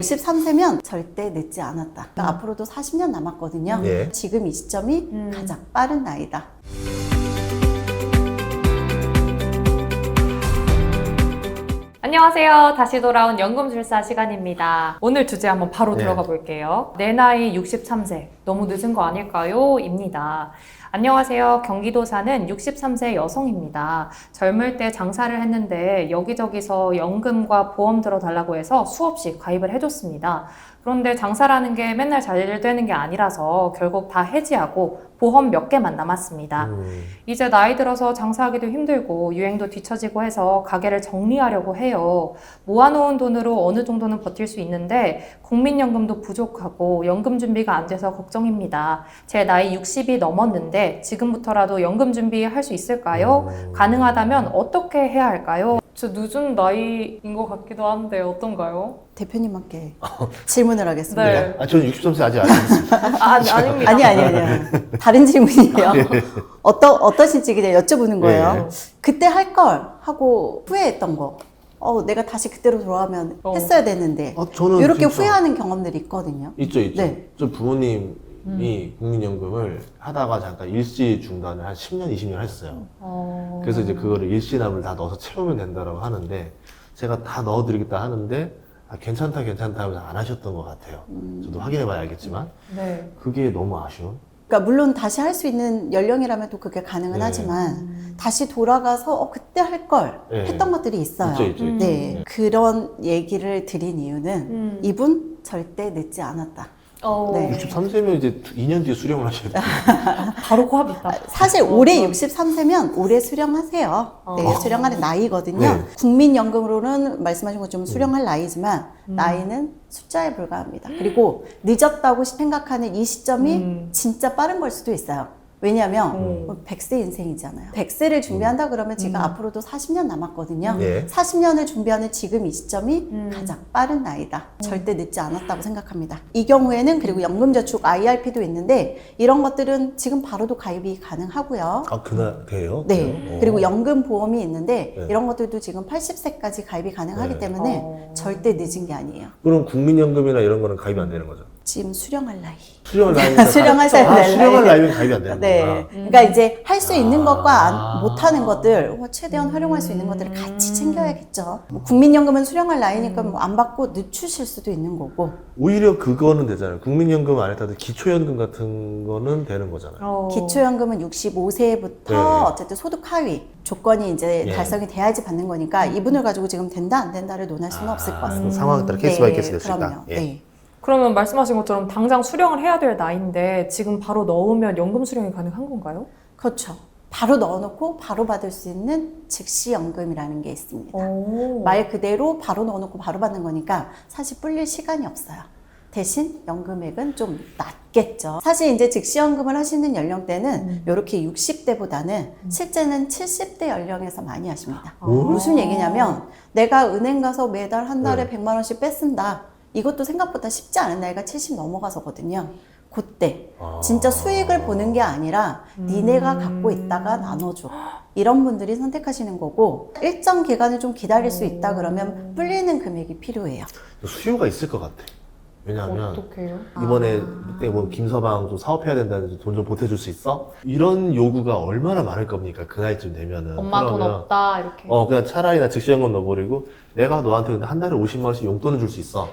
63세면 절대 늦지 않았다. 그러니까 앞으로도 40년 남았거든요. 예. 지금 이 시점이 가장 빠른 나이다. 안녕하세요. 다시 돌아온 연금술사 시간입니다. 오늘 주제 한번 바로 들어가 볼게요. 내 나이 63세, 너무 늦은 거 아닐까요? 입니다. 안녕하세요. 경기도 사는 63세 여성입니다. 젊을 때 장사를 했는데 여기저기서 연금과 보험 들어달라고 해서 수없이 가입을 해줬습니다. 그런데 장사라는 게 맨날 잘 되는 게 아니라서 결국 다 해지하고 보험 몇 개만 남았습니다. 이제 나이 들어서 장사하기도 힘들고 유행도 뒤처지고 해서 가게를 정리하려고 해요. 모아놓은 돈으로 어느 정도는 버틸 수 있는데 국민연금도 부족하고 연금 준비가 안 돼서 걱정입니다. 제 나이 60이 넘었는데 지금부터라도 연금 준비할 수 있을까요? 가능하다면 어떻게 해야 할까요? 저 늦은 나이인 것 같기도 한데 어떤가요? 대표님께 질문을 하겠습니다. 네. 저는 63세 아직 안 됐습니다. 아닙니다. 아니. 다른 질문이에요. 어떠신지 그냥 여쭤보는 거예요. 그때 할 걸 하고 후회했던 거. 내가 다시 그때로 돌아가면 했어야 되는데. 저는 이렇게 진짜 후회하는 경험들이 있거든요. 있죠. 네. 저 부모님이 국민연금을 하다가 잠깐 일시 중단을 한 10년, 20년 했어요. 그래서 이제 그거를 일시납을 다 넣어서 채우면 된다고 하는데 제가 다 넣어드리겠다 하는데 괜찮다 하면서 안 하셨던 것 같아요. 저도 확인해봐야 알겠지만 네. 그게 너무 아쉬운. 그러니까 물론 다시 할 수 있는 연령이라면 또 그게 가능은 네. 하지만 다시 돌아가서 그때 할 걸 네. 했던 것들이 있어요. 있죠. 네. 그런 얘기를 드린 이유는 이분 절대 늦지 않았다. 네. 63세면 이제 2년 뒤에 수령을 하셔야 돼요. 바로 코앞 있다. 사실 올해 63세면 올해 수령하세요. 네, 수령하는 나이거든요. 네. 국민연금으로는 말씀하신 것처럼 수령할 나이지만 나이는 숫자에 불과합니다. 그리고 늦었다고 생각하는 이 시점이 진짜 빠른 걸 수도 있어요. 왜냐하면 100세 인생이잖아요. 100세를 준비한다 그러면 지금 앞으로도 40년 남았거든요. 네. 40년을 준비하는 지금 이 시점이 가장 빠른 나이다. 절대 늦지 않았다고 생각합니다. 이 경우에는 그리고 연금저축 IRP도 있는데 이런 것들은 지금 바로도 가입이 가능하고요. 그날 돼요? 네. 그리고 연금보험이 있는데 네. 이런 것들도 지금 80세까지 가입이 가능하기 네. 때문에 절대 늦은 게 아니에요. 그럼 국민연금이나 이런 거는 가입이 안 되는 거죠? 지금 수령할 나이. 수령할 나이면 수령하셔야 될 수령할 나이. 나이면 가입이 안 되는 네. 거구나. 그러니까 이제 할 수 있는 것과 못하는 것들, 최대한 활용할 수 있는 것들을 같이 챙겨야겠죠. 국민연금은 수령할 나이니까 안 받고 늦추실 수도 있는 거고. 오히려 그거는 되잖아요. 국민연금 안 했다도 기초연금 같은 거는 되는 거잖아요. 기초연금은 65세부터 네. 어쨌든 소득 하위 조건이 이제 예. 달성이 돼야지 받는 거니까 이분을 가지고 지금 된다 안 된다를 논할 수는 없을 것 같습니다. 상황에 따라 케이스 바이 케이스 될 수 그럼요. 있다. 예. 네. 그러면 말씀하신 것처럼 당장 수령을 해야 될 나이인데 지금 바로 넣으면 연금 수령이 가능한 건가요? 그렇죠. 바로 넣어놓고 바로 받을 수 있는 즉시연금이라는 게 있습니다. 말 그대로 바로 넣어놓고 바로 받는 거니까 사실 불릴 시간이 없어요. 대신 연금액은 좀 낮겠죠. 사실 이제 즉시연금을 하시는 연령대는 이렇게 60대보다는 실제는 70대 연령에서 많이 하십니다. 무슨 얘기냐면 내가 은행 가서 매달 한 달에 100만 원씩 뺏쓴다. 이것도 생각보다 쉽지 않은 나이가 70 넘어가서거든요. 그때 진짜 수익을 보는 게 아니라 니네가 갖고 있다가 나눠줘. 이런 분들이 선택하시는 거고 일정 기간을 좀 기다릴 수 있다 그러면 불리는 금액이 필요해요. 수요가 있을 것 같아. 왜냐하면 어떡해요? 이번에 그때 뭐 김서방 좀 사업해야 된다는데 돈 좀 보태줄 수 있어? 이런 요구가 얼마나 많을 겁니까? 그 나이쯤 되면은. 엄마 돈 그러면 없다 이렇게. 그냥 차라리 나 즉시연금 넣어버리고 내가 너한테 근데 한 달에 50만 원씩 용돈을 줄 수 있어.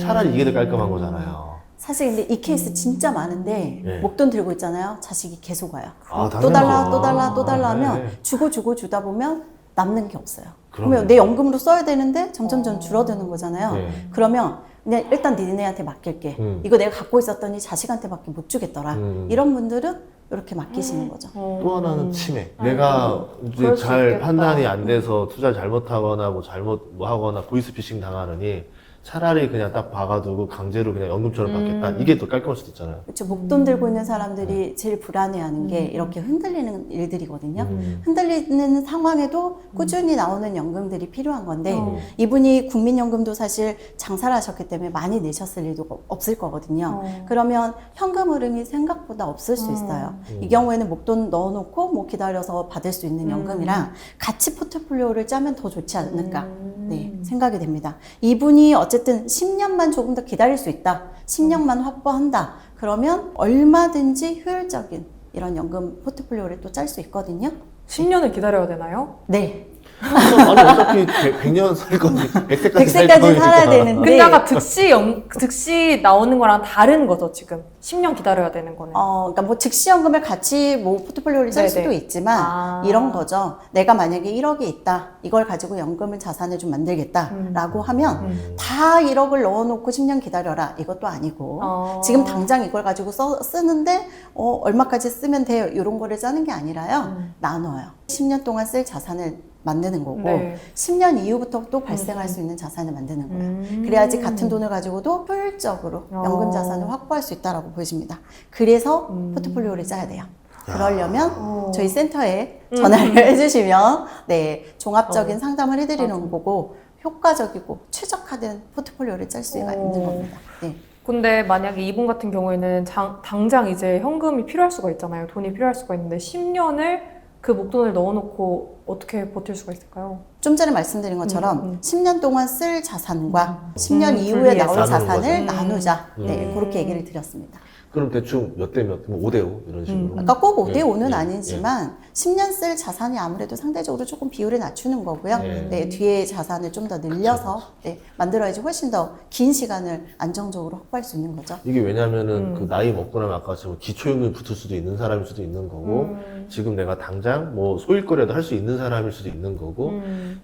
차라리 이게 더 깔끔한 거잖아요. 사실 근데 이 케이스 진짜 많은데 네. 목돈 들고 있잖아요. 자식이 계속 와요. 또 당연하죠. 달라 또 달라 또 달라 하면 네. 주고 주다 보면 남는 게 없어요. 그럼요. 그러면 내 연금으로 써야 되는데 점점 줄어드는 거잖아요. 네. 그러면 그냥 일단 니네한테 맡길게. 이거 내가 갖고 있었더니 자식한테밖에 못 주겠더라. 이런 분들은 이렇게 맡기시는 거죠. 또 하나는 치매. 내가 이제 그럴 수 잘 있겠다. 판단이 안 돼서 투자를 잘못하거나 뭐 잘못 뭐 하거나 보이스피싱 당하느니 차라리 그냥 딱 박아두고 강제로 그냥 연금처럼 받겠다. 이게 더 깔끔할 수도 있잖아요. 그렇죠. 목돈 들고 있는 사람들이 제일 불안해하는 게 이렇게 흔들리는 일들이거든요. 흔들리는 상황에도 꾸준히 나오는 연금들이 필요한 건데 이분이 국민연금도 사실 장사를 하셨기 때문에 많이 내셨을 일도 없을 거거든요. 그러면 현금 흐름이 생각보다 없을 수 있어요. 이 경우에는 목돈 넣어놓고 뭐 기다려서 받을 수 있는 연금이랑 같이 포트폴리오를 짜면 더 좋지 않을까 네, 생각이 됩니다. 이분이 어쨌든 10년만 조금 더 기다릴 수 있다. 10년만 확보한다. 그러면 얼마든지 효율적인 이런 연금 포트폴리오를 또 짤 수 있거든요. 10년을 기다려야 되나요? 네. 아니, 어차피 100년 살 건데, 100세까지 살 100세까지 거니까. 살아야 되는데. 근데 아까 득시 나오는 거랑 다른 거죠, 지금. 10년 기다려야 되는 거는. 그러니까 뭐 즉시연금을 같이 뭐 포트폴리오를 짤 네네. 수도 있지만 이런 거죠. 내가 만약에 1억이 있다. 이걸 가지고 연금을 자산을 좀 만들겠다라고 하면 다 1억을 넣어놓고 10년 기다려라. 이것도 아니고 지금 당장 이걸 가지고 쓰는데 얼마까지 쓰면 돼요. 이런 거를 짜는 게 아니라요. 나눠요. 10년 동안 쓸 자산을 만드는 거고 네. 10년 이후부터 또 발생할 수 있는 자산을 만드는 거예요. 그래야지 같은 돈을 가지고도 효율적으로 연금 자산을 확보할 수 있다라고 보여집니다. 그래서 포트폴리오를 짜야 돼요. 그러려면 저희 센터에 전화를 해주시면 네, 종합적인 상담을 해드리는 거고 효과적이고 최적화된 포트폴리오를 짤 수가 있는 겁니다. 네. 근데 만약에 이분 같은 경우에는 당장 이제 현금이 필요할 수가 있잖아요. 돈이 필요할 수가 있는데 10년을 그 목돈을 넣어놓고 어떻게 버틸 수가 있을까요? 좀 전에 말씀드린 것처럼 10년 동안 쓸 자산과 10년 이후에 분리해서. 나올 자산을 나누는 나누자. 네, 그렇게 얘기를 드렸습니다. 그럼 대충 몇 대 몇, 뭐 5대5 이런 식으로. 그러니까 꼭 5대5는 예, 아니지만 10년 쓸 자산이 아무래도 상대적으로 조금 비율을 낮추는 거고요. 예. 네, 뒤에 자산을 좀 더 늘려서 네, 만들어야지 훨씬 더 긴 시간을 안정적으로 확보할 수 있는 거죠. 이게 왜냐면은 그 나이 먹고 나면 아까처럼 기초연금이 붙을 수도 있는 사람일 수도 있는 거고 지금 내가 당장 뭐 소일거리라도 할 수 있는 사람일 수도 있는 거고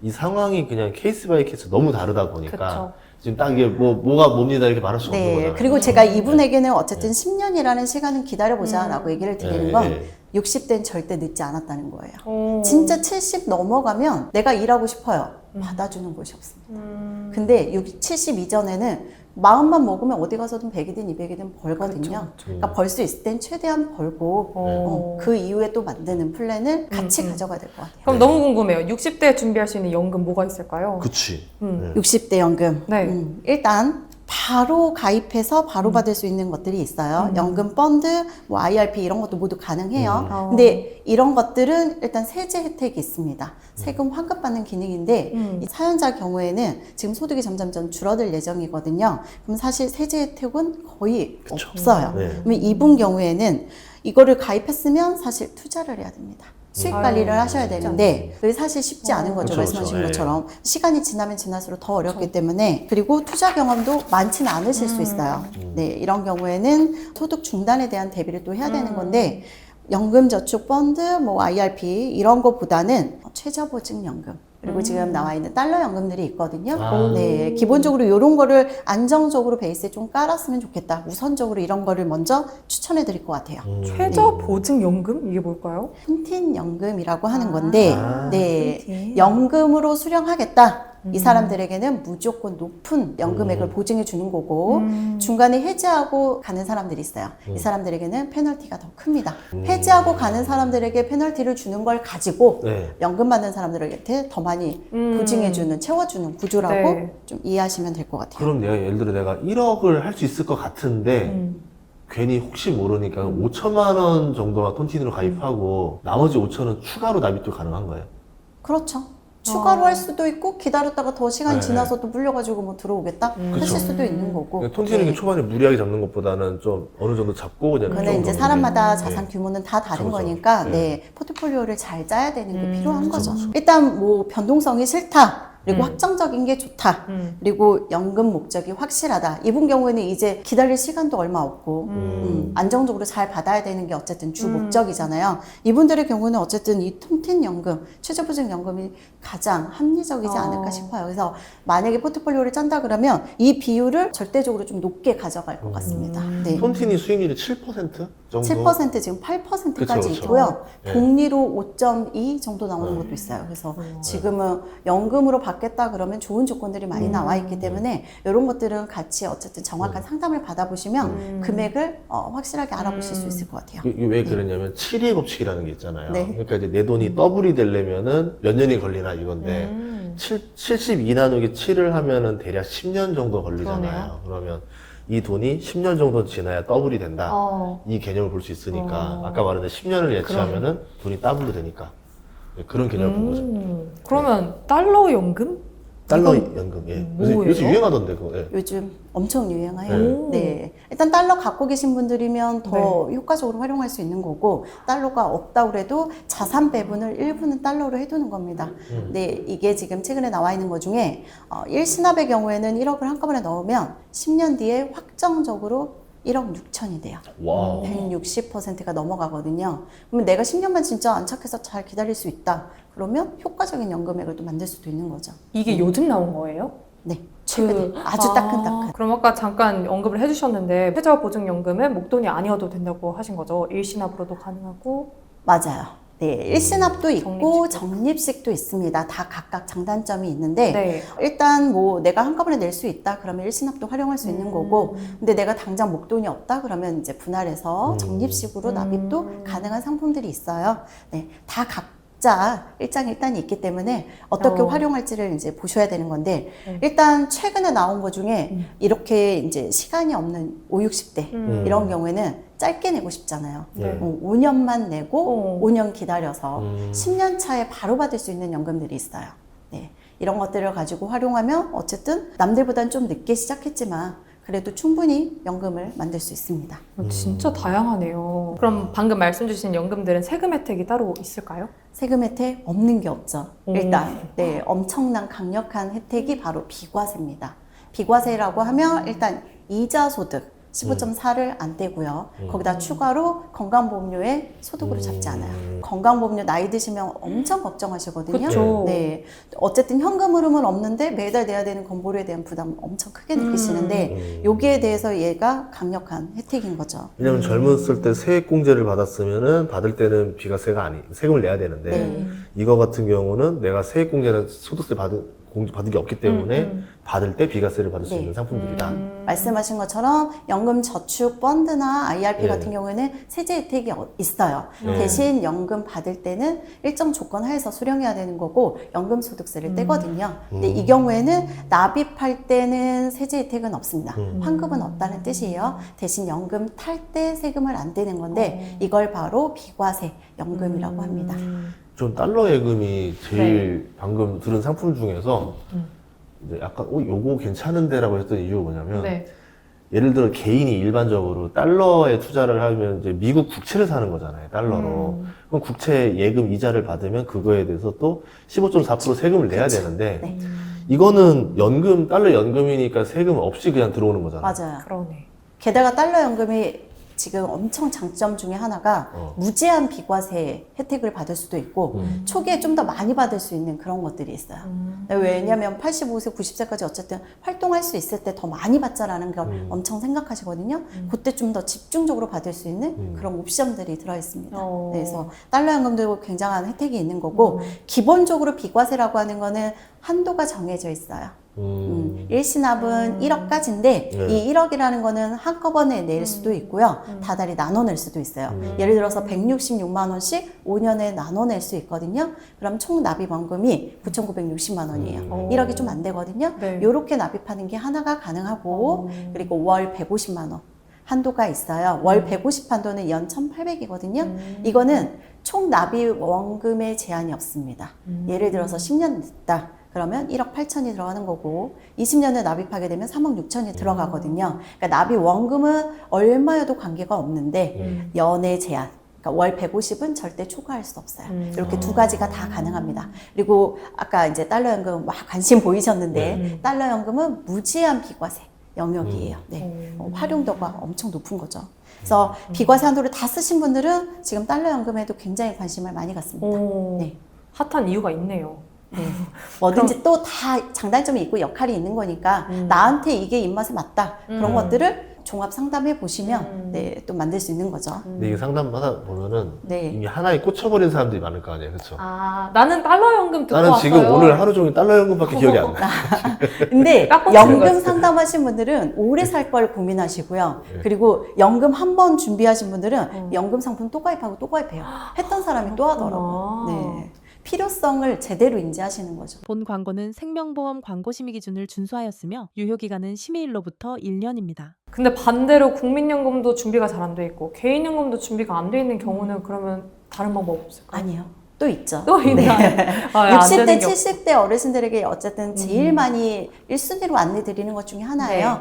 이 상황이 그냥 케이스 바이 케이스 너무 다르다 보니까 그쵸. 지금 딱 이게 뭐가 뭡니다 이렇게 말할 수 없는 네, 거잖아요. 그리고 제가 이분에게는 어쨌든 10년이라는 시간은 기다려보자라고 얘기를 드리는 건 예. 60대는 절대 늦지 않았다는 거예요. 진짜 70 넘어가면 내가 일하고 싶어요. 받아주는 곳이 없습니다. 근데 70 이전에는 마음만 먹으면 어디 가서든 100이든 200이든 벌거든요. 그러니까 벌 수 있을 땐 최대한 벌고 그 이후에 또 만드는 플랜을 같이 가져가야 될 것 같아요. 그럼 너무 궁금해요. 60대에 준비할 수 있는 연금 뭐가 있을까요? 그치. 60대 연금. 네. 일단 바로 가입해서 바로 받을 수 있는 것들이 있어요. 연금 펀드, 뭐 IRP 이런 것도 모두 가능해요. 근데 이런 것들은 일단 세제 혜택이 있습니다. 세금 환급받는 기능인데 이 사연자 경우에는 지금 소득이 점점 줄어들 예정이거든요. 그럼 사실 세제 혜택은 거의 없어요. 네. 그러면 이분 경우에는 이거를 가입했으면 사실 투자를 해야 됩니다. 수익 관리를 하셔야 되는데 그게 사실 쉽지 않은 거죠. 그쵸, 말씀하신 그쵸. 것처럼 시간이 지나면 지날수록 더 어렵기 때문에 그리고 투자 경험도 많지는 않으실 수 있어요. 네, 이런 경우에는 소득 중단에 대한 대비를 또 해야 되는 건데 연금저축펀드, 뭐 IRP 이런 것보다는 최저보증연금 그리고 지금 나와 있는 달러 연금들이 있거든요. 네, 기본적으로 이런 거를 안정적으로 베이스에 좀 깔았으면 좋겠다. 우선적으로 이런 거를 먼저 추천해 드릴 것 같아요. 최저 보증 연금? 이게 뭘까요? 톤틴 연금이라고 하는 건데, 아. 네, 톤틴. 연금으로 수령하겠다. 이 사람들에게는 무조건 높은 연금액을 보증해 주는 거고 중간에 해지하고 가는 사람들이 있어요. 이 사람들에게는 페널티가 더 큽니다. 해지하고 가는 사람들에게 페널티를 주는 걸 가지고 네. 연금 받는 사람들에게 더 많이 보증해 주는, 채워주는 구조라고 네. 좀 이해하시면 될 것 같아요. 그럼 내가 예를 들어 내가 1억을 할 수 있을 것 같은데 괜히 혹시 모르니까 5천만 원 정도만 톤틴으로 가입하고 나머지 5천은 추가로 납입도 가능한 거예요? 그렇죠. 추가로 할 수도 있고 기다렸다가 더 시간이 네. 지나서 또 불려가지고 뭐 들어오겠다 하실 그쵸. 수도 있는 거고. 그러니까 톤틴은 네. 초반에 무리하게 잡는 것보다는 좀 어느 정도 잡고 그냥 근데 좀 이제 정도 사람마다 네. 자산 규모는 다 다른 그쵸, 그쵸. 거니까 네. 네, 포트폴리오를 잘 짜야 되는 게 필요한 거죠. 일단 뭐 변동성이 싫다. 그리고 확정적인 게 좋다. 그리고 연금 목적이 확실하다. 이분 경우에는 이제 기다릴 시간도 얼마 없고 안정적으로 잘 받아야 되는 게 어쨌든 주 목적이잖아요. 이분들의 경우는 어쨌든 이 톤틴 연금, 최저보증 연금이 가장 합리적이지 않을까 싶어요. 그래서 만약에 포트폴리오를 짠다 그러면 이 비율을 절대적으로 좀 높게 가져갈 것 같습니다. 네. 톤틴이 수익률이 7% 정도? 7% 지금 8%까지 그쵸. 있고요. 네. 복리로 5.2 정도 나오는 것도 있어요. 그래서 지금은 연금으로 받겠다 그러면 좋은 조건들이 많이 나와 있기 때문에 이런 것들은 같이 어쨌든 정확한 상담을 받아보시면 금액을 확실하게 알아보실 수 있을 것 같아요. 이게 왜 그러냐면 7의 법칙이라는 게 있잖아요. 네. 그러니까 이제 내 돈이 더블이 되려면은 몇 년이 걸리나 이건데 70이 나누기 7을 하면은 대략 10년 정도 걸리잖아요. 그러면 이 돈이 10년 정도 지나야 더블이 된다. 이 개념을 볼 수 있으니까 아까 말했는데 10년을 예치하면은 돈이 더블로 되니까 그런 개념을 본 거죠. 그러면 달러 연금? 달러 이건 연금. 예. 뭐예요? 요새 유행하던데 그거. 예. 요즘 엄청 유행해요. 네. 네. 일단 달러 갖고 계신 분들이면 더 효과적으로 활용할 수 있는 거고, 달러가 없다 그래도 자산 배분을 일부는 달러로 해두는 겁니다. 네, 이게 지금 최근에 나와 있는 것 중에 일시납의 경우에는 1억을 한꺼번에 넣으면 10년 뒤에 확정적으로 1억 6천이 돼요. 와우. 160%가 넘어가거든요. 그러면 내가 10년만 진짜 안착해서 잘 기다릴 수 있다. 그러면 효과적인 연금액을 또 만들 수도 있는 거죠. 이게 요즘 나온 거예요? 네, 최근에 아주 따끈따끈. 그럼 아까 잠깐 언급을 해주셨는데 최저보증연금은 목돈이 아니어도 된다고 하신 거죠? 일시납으로도 가능하고. 맞아요. 네, 일시납도 있고 적립식도. 적립식도 있습니다. 다 각각 장단점이 있는데 네. 일단 뭐 내가 한꺼번에 낼 수 있다 그러면 일시납도 활용할 수 있는 거고, 근데 내가 당장 목돈이 없다 그러면 이제 분할해서 적립식으로 납입도 가능한 상품들이 있어요. 네, 다 각자 일장일단이 있기 때문에 어떻게 활용할지를 이제 보셔야 되는 건데, 일단 최근에 나온 것 중에 이렇게 이제 시간이 없는 5, 60대 이런 경우에는 짧게 내고 싶잖아요. 네. 5년만 내고 5년 기다려서 10년 차에 바로 받을 수 있는 연금들이 있어요. 네. 이런 것들을 가지고 활용하면 어쨌든 남들보다는 좀 늦게 시작했지만 그래도 충분히 연금을 만들 수 있습니다. 진짜 다양하네요. 그럼 방금 말씀 주신 연금들은 세금 혜택이 따로 있을까요? 세금 혜택 없는 게 없죠. 일단 네, 엄청난 강력한 혜택이 바로 비과세입니다. 비과세라고 하면 일단 이자 소득 15.4를 안 떼고요. 거기다 추가로 건강보험료에 소득으로 잡지 않아요. 건강보험료 나이 드시면 엄청 걱정하시거든요. 그쵸. 네, 어쨌든 현금 흐름은 없는데 매달 내야 되는 건보료에 대한 부담 엄청 크게 느끼시는데 여기에 대해서 얘가 강력한 혜택인 거죠. 왜냐면 젊었을 때 세액공제를 받았으면은 받을 때는 비과세가 세금을 내야 되는데 네. 이거 같은 경우는 내가 세액공제나 소득세 받은 게 없기 때문에 받을 때 비과세를 받을 수 네. 있는 상품들이다. 말씀하신 것처럼 연금 저축 펀드나 IRP 네. 같은 경우에는 세제 혜택이 있어요. 네. 대신 연금 받을 때는 일정 조건 하에서 수령해야 되는 거고 연금 소득세를 떼거든요. 근데 이 경우에는 납입할 때는 세제 혜택은 없습니다. 환급은 없다는 뜻이에요. 대신 연금 탈 때 세금을 안 떼는 건데 이걸 바로 비과세 연금이라고 합니다. 좀 달러 예금이 제일 방금 들은 상품 중에서 이제 약간 요거 괜찮은데라고 했던 이유가 뭐냐면 네. 예를 들어 개인이 일반적으로 달러에 투자를 하면 이제 미국 국채를 사는 거잖아요, 달러로. 그럼 국채 예금 이자를 받으면 그거에 대해서 또 15.4% 세금을 내야 되는데 네. 이거는 달러 연금이니까 세금 없이 그냥 들어오는 거잖아요. 맞아요. 그러네. 게다가 달러 연금이 지금 엄청 장점 중에 하나가 무제한 비과세 혜택을 받을 수도 있고 초기에 좀 더 많이 받을 수 있는 그런 것들이 있어요. 왜냐하면 85세, 90세까지 어쨌든 활동할 수 있을 때 더 많이 받자라는 걸 엄청 생각하시거든요. 그때 좀 더 집중적으로 받을 수 있는 그런 옵션들이 들어있습니다. 그래서 달러 연금도 굉장한 혜택이 있는 거고 기본적으로 비과세라고 하는 거는 한도가 정해져 있어요. 일시납은 1억까지인데 네. 이 1억이라는 거는 한꺼번에 낼 수도 있고요. 다달이 나눠 낼 수도 있어요. 예를 들어서 166만 원씩 5년에 나눠 낼 수 있거든요. 그럼 총 납입 원금이 9,960만 원이에요. 1억이 좀 안 되거든요. 네. 이렇게 납입하는 게 하나가 가능하고 그리고 월 150만 원 한도가 있어요. 월 150 한도는 연 1,800이거든요. 이거는 총 납입 원금의 제한이 없습니다. 예를 들어서 10년 냈다. 그러면 1억 8천이 들어가는 거고 20년을 납입하게 되면 3억 6천이 들어가거든요. 그러니까 납입 원금은 얼마여도 관계가 없는데 연의 제한, 그러니까 월 150은 절대 초과할 수 없어요. 이렇게 두 가지가 다 가능합니다. 그리고 아까 이제 달러 연금 막 관심 보이셨는데 달러 연금은 무제한 비과세 영역이에요. 네. 활용도가 엄청 높은 거죠. 그래서 비과세 한도를 다 쓰신 분들은 지금 달러 연금에도 굉장히 관심을 많이 갖습니다. 네. 핫한 이유가 있네요. 네. 뭐든지 또 다 장단점이 있고 역할이 있는 거니까 나한테 이게 입맛에 맞다 그런 것들을 종합 상담해 보시면 네, 또 만들 수 있는 거죠. 근데 이게 상담하다 보면은 네. 이미 하나에 꽂혀버린 사람들이 많을 거 아니에요, 그렇죠? 아, 나는 달러 연금 듣고 나는 왔어요. 지금 오늘 하루 종일 달러 연금밖에 기억이 안 나. 근데 깍박지는 연금 거였어요. 상담하신 분들은 오래 살 걸 고민하시고요. 네. 그리고 연금 한 번 준비하신 분들은 연금 상품 또 가입하고 또 가입해요. 했던 사람이 또 하더라고요. 네. 필요성을 제대로 인지하시는 거죠. 본 광고는 생명보험 광고심의 기준을 준수하였으며 유효기간은 심의일로부터 1년입니다. 근데 반대로 국민연금도 준비가 잘 안 돼 있고 개인연금도 준비가 안 돼 있는 경우는 그러면 다른 방법 없을까요? 아니요. 또 있죠. 또 있나요? 아, 안 60대, 되는 게 없- 70대 어르신들에게 어쨌든 제일 많이 1순위로 안내 드리는 것 중에 하나예요. 네.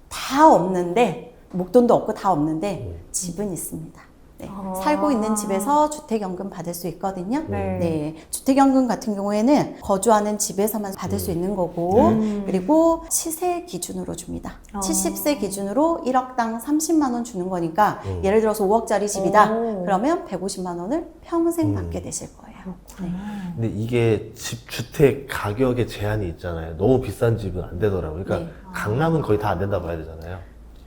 다 없는데, 목돈도 없고 다 없는데, 집은 있습니다. 네. 아. 살고 있는 집에서 주택연금 받을 수 있거든요. 네. 네. 주택연금 같은 경우에는 거주하는 집에서만 받을 수 있는 거고, 그리고 시세 기준으로 줍니다. 아. 70세 기준으로 1억당 30만 원 주는 거니까, 예를 들어서 5억짜리 집이다. 오. 그러면 150만 원을 평생 받게 되실 거예요. 네. 근데 이게 집 주택 가격에 제한이 있잖아요. 너무 비싼 집은 안 되더라고요. 그러니까 네. 강남은 거의 다 안 된다 봐야 되잖아요.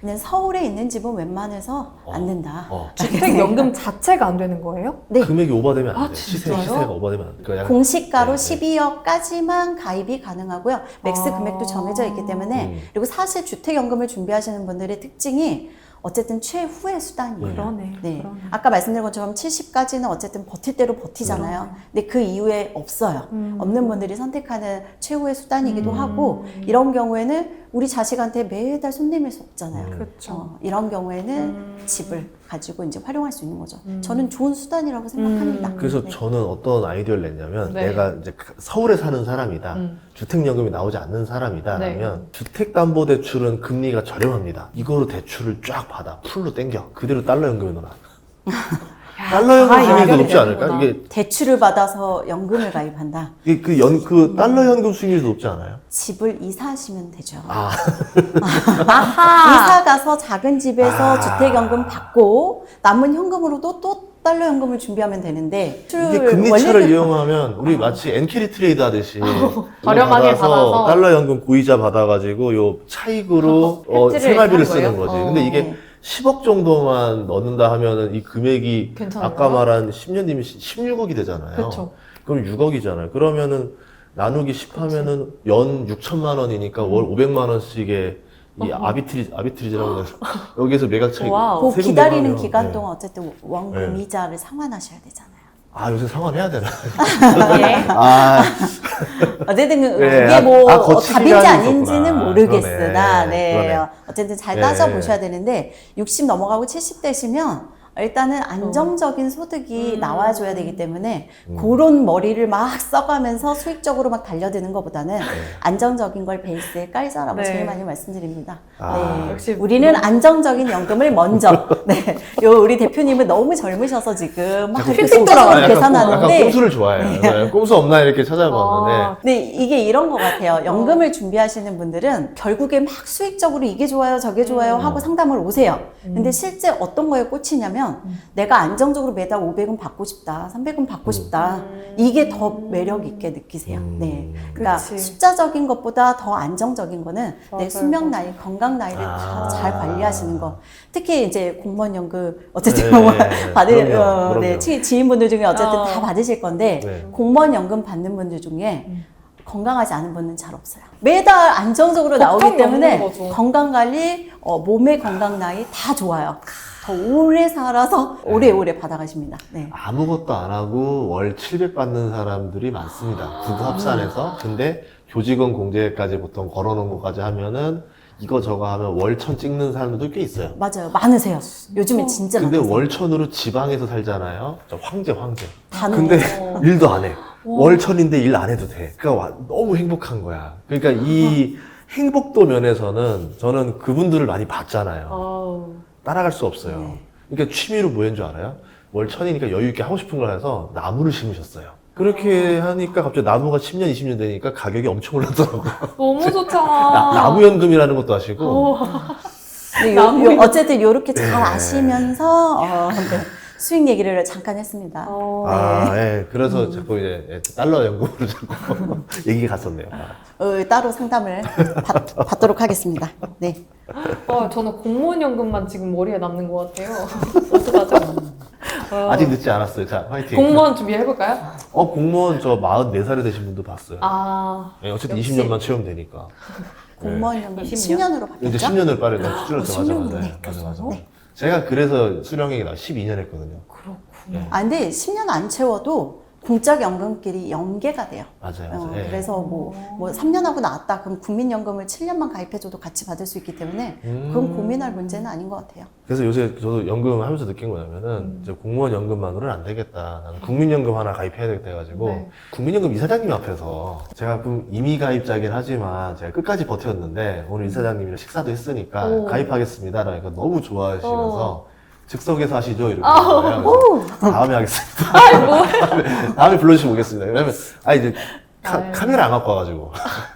근데 서울에 있는 집은 웬만해서 안 된다. 주택연금 자체가 안 되는 거예요? 네. 금액이 오버되면 안 아, 돼. 진짜요? 시세가 오버되면 안 돼. 그러니까 약간 공시가로 네, 12억까지만 가입이 가능하고요. 맥스 아. 금액도 정해져 있기 때문에. 그리고 사실 주택연금을 준비하시는 분들의 특징이 어쨌든 최후의 수단이에요. 그러네. 네. 그러네. 아까 말씀드린 것처럼 70까지는 어쨌든 버틸 대로 버티잖아요. 근데 그 이후에 없어요. 없는 분들이 선택하는 최후의 수단이기도 하고, 이런 경우에는 우리 자식한테 매달 손 내밀 수 없잖아요. 그렇죠. 이런 경우에는 집을 가지고 이제 활용할 수 있는 거죠. 저는 좋은 수단이라고 생각합니다. 그래서 네. 저는 어떤 아이디어를 냈냐면 네. 내가 이제 서울에 사는 사람이다. 주택연금이 나오지 않는 사람이다. 네. 라면 주택담보대출은 금리가 저렴합니다. 이거로 대출을 쫙 받아. 풀로 땡겨. 그대로 달러 연금에 넣어놔. 달러 연금 수익이 더 높지 않을까? 되는구나. 이게 대출을 받아서 연금을 가입한다. 그 달러 연금 수익이 더 높지 않아요? 집을 이사하시면 되죠. 아, 아하! 이사 가서 작은 집에서 아. 주택연금 받고 남은 현금으로도 또 달러 연금을 준비하면 되는데 이게 금리차를 이용하면 우리 마치 엔캐리 트레이드 하듯이 저렴하게 받아서 달러 연금 고이자 받아가지고 요 차익으로 혜택을 생활비를 한 쓰는 거예요? 거지. 근데 이게 10억 정도만 넣는다 하면은 이 금액이 괜찮은가요? 아까 말한 10년 뒤면 16억이 되잖아요. 그렇죠. 그럼 6억이잖아요. 그러면은 나누기 10 하면은 연 6천만 원이니까 월 500만 원씩의 이 아비트리지라고 해서 여기에서 매각 차익 와우. 그 세금 기다리는 내면, 기간 네. 동안 어쨌든 원금 네. 이자를 상환하셔야 되잖아요. 아 요새 상환해야 되나? 예. 아 어쨌든 네, 이게 뭐 거치기간이 답인지 아닌지는 있었구나. 모르겠으나 그러네. 그러네. 어쨌든 잘 네. 따져보셔야 되는데 60 넘어가고 70대시면 일단은 안정적인 소득이 나와줘야 되기 때문에 그런 머리를 막 써가면서 수익적으로 막 달려드는 것보다는 안정적인 걸 베이스에 깔자라고 네. 제일 많이 말씀드립니다. 아, 네. 역시 우리는 안정적인 연금을 먼저. 네. 우리 대표님은 너무 젊으셔서 지금 막 이렇게 휙휙 숫자로 돌아가요. 약간 계산하는데 꼼수를 좋아해요. 네. 꼼수 없나 이렇게 찾아봤는데 아, 네, 이게 이런 것 같아요. 연금을 준비하시는 분들은 결국에 막 수익적으로 이게 좋아요, 저게 좋아요 하고 상담을 오세요. 근데 실제 어떤 거에 꽂히냐면 내가 안정적으로 매달 500은 받고 싶다, 300은 받고 싶다. 이게 더 매력 있게 느끼세요. 네. 그러니까 그치. 숫자적인 것보다 더 안정적인 거는 맞아요. 내 수명 나이, 건강 나이를 다 잘 관리하시는 거. 특히 이제 공무원 연금 어쨌든 네, 받을 그럼요, 네, 그럼요. 지인분들 중에 어쨌든 어. 다 받으실 건데 네. 공무원 연금 받는 분들 중에 건강하지 않은 분은 잘 없어요. 매달 안정적으로 나오기 걱정이 때문에 없는 거죠. 건강 관리, 몸의 건강 나이 다 좋아요. 더 오래 살아서 오래오래 받아가십니다. 네. 아무것도 안 하고 월 700 받는 사람들이 많습니다. 부부 합산해서. 근데 교직원 공제까지 보통 걸어놓은 것까지 하면은 이거 저거 하면 월 1000 찍는 사람들도 꽤 있어요. 맞아요. 많으세요. 요즘에 진짜 근데 많으세요. 월 1000으로 지방에서 살잖아요. 저 황제. 다 근데 어. 일도 안 해. 월 1000인데 일 안 해도 돼. 그러니까 너무 행복한 거야. 그러니까 이 행복도 면에서는 저는 그분들을 많이 봤잖아요. 아우. 따라갈 수 없어요. 네. 그러니까 취미로 뭐 했는 줄 알아요? 월 1000이니까 여유 있게 하고 싶은 걸 해서 나무를 심으셨어요. 그렇게 하니까 갑자기 나무가 10년, 20년 되니까 가격이 엄청 올랐더라고요. 너무 좋잖아. 나무연금이라는 것도 하시고. 근데 어쨌든 요렇게 잘 네. 아시면서 네. 수익 얘기를 잠깐 했습니다. 아, 예. 그래서 자꾸 이제 달러 연금으로 자꾸 얘기가 갔었네요. 따로 상담을 받도록 하겠습니다. 네. 저는 공무원 연금만 지금 머리에 남는 것 같아요. 어떡하죠? 아직 늦지 않았어요. 자, 화이팅. 공무원 준비해볼까요? 공무원 저 44살이 되신 분도 봤어요. 아, 예, 어쨌든 역시. 20년만 채우면 되니까. 공무원 연금 20년? 10년으로 바뀌었죠? 이제 10년을 빠르게 수준에서 10년으로 맞아. 바뀌었어요. 제가 그래서 수령액이 12년 했거든요. 그렇구나. 네. 근데 10년 안 채워도 공적 연금끼리 연계가 돼요. 맞아요. 예. 그래서 뭐 3년하고 나왔다. 그럼 국민연금을 7년만 가입해줘도 같이 받을 수 있기 때문에 그건 고민할 문제는 아닌 것 같아요. 그래서 요새 저도 연금 하면서 느낀 거냐면은 이제 공무원 연금만으로는 안 되겠다. 나는 국민연금 하나 가입해야 되겠다 해가지고 네. 국민연금 이사장님 앞에서 제가 좀 임의 가입자긴 하지만 제가 끝까지 버텼는데 오늘 이사장님이랑 식사도 했으니까 오. 가입하겠습니다. 그러니까 너무 좋아하시면서 즉석에서 하시죠 이렇게 아, 하는 거예요. 그래서 다음에 하겠습니다. 다음에 불러주시면 오겠습니다. 왜냐면 이제 아유. 카메라 안 갖고 와가지고.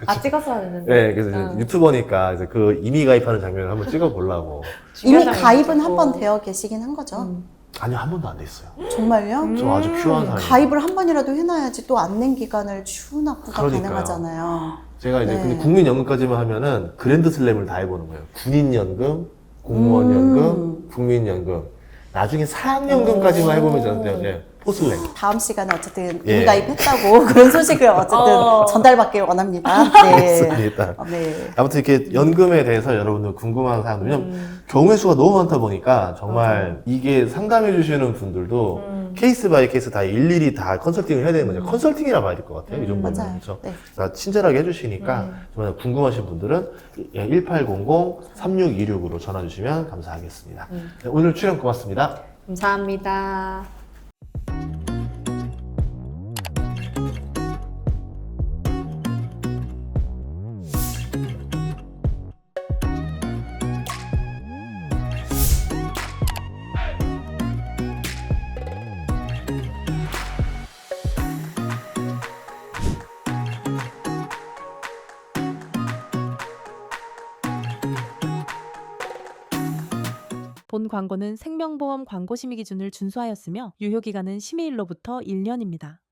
아, 찍었어야 됐는데. 네, 그래서 이제 유튜버니까 이제 그 임의 가입하는 장면을 한번 찍어보려고. 이미 중요하다는 가입은 거죠. 한 번 되어 계시긴 한 거죠. 아니요, 한 번도 안 돼 있어요. 정말요? 저 아주 퓨어한 사람이에요. 가입을 한 번이라도 해놔야지 또 안낸 기간을 추납부가 그러니까요. 가능하잖아요. 제가 이제 네. 근데 국민연금까지만 하면은 그랜드 슬램을 다 해보는 거예요. 군인연금, 공무원연금, 국민연금. 나중에 사학연금까지만 해보면 저는 이제 포슬랭. 다음 시간에 어쨌든 예. 임가입했다고 그런 소식을 어쨌든 전달받길 원합니다. 네. 알겠습니다. 네. 아무튼 이렇게 연금에 대해서 여러분들 궁금한 사항들, 왜냐면 경우의 수가 너무 많다 보니까 정말 이게 상담해 주시는 분들도 케이스 바이 케이스 다 일일이 다 컨설팅을 해야 되는 거죠. 컨설팅이라 봐야 될 것 같아요. 이 정도면. 맞아요. 그렇죠? 네. 자, 친절하게 해주시니까 정말 궁금하신 분들은 1800-3626으로 전화 주시면 감사하겠습니다. 네, 오늘 출연 고맙습니다. 감사합니다. 본 광고는 생명보험 광고심의 기준을 준수하였으며 유효기간은 심의일로부터 1년입니다.